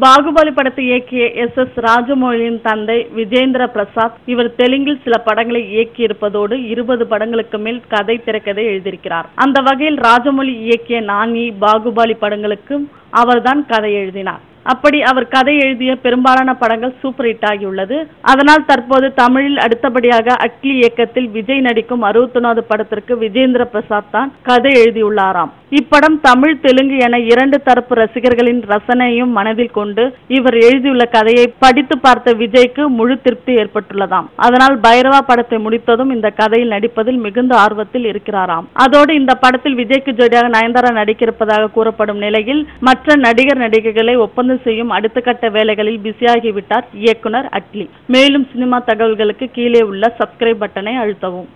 பாகுபலி படத்தை இயக்கிய எஸ் ராஜமௌலியின் தந்தை விஜேந்திர பிரசாத் இவர் தெலுங்கில் சில படங்களை இயக்கி இருப்பதோடு 20 படங்களுக்கு மேல் கதை திரைக்கதை எழுதியிருக்கிறார். அந்த வகையில் ராஜமௌலி இயக்கிய நானி, பாகுபலி படங்களுக்கும் அவர்தான் கதை எழுதினார். அப்படி அவர் கதை எழுதிய பெரும்பாலான படங்கள் சூப்பர் ஹிட் ஆகியுள்ளது. அதனால் தற்போது தமிழில் அடுத்தபடியாக அட்லி இயக்கத்தில் விஜய் நடிக்கும் 61வது படத்திற்கு விஜேந்திர பிரசாத் தான் கதை எழுதியுள்ளாராம். இப்படம் தமிழ், தெலுங்கு என 2 தரப்பு ரசிகர்களின் ரசனையும் மனதில் கொண்டு இவர் எழுதியுள்ள கதையை படித்து பார்த்த விஜய்க்கு முழு திருப்தி ஏற்பட்டுள்ளதாம். அதனால் பைரவா படத்தை முடித்ததும் இந்த கதையில் நடிப்பதில் மிகுந்த ஆர்வத்தில் இருக்கிறாராம். அதோடு இந்த படத்தில் விஜய்க்கு ஜோடியாக நயன்தாரா நடிக்கிருப்பதாக கூறப்படும் நிலையில் மற்ற நடிகர் நடிகைகளை ஒப்பந்தம் செய்யும் அடுத்த கட்ட வேலைகளில் பிஸியாகிவிட்டார் இயக்குனர் அட்லி. மேலும் சினிமா தகவல்களுக்கு கீழே உள்ள சப்ஸ்கிரைப் பட்டனை அழுத்தவும்.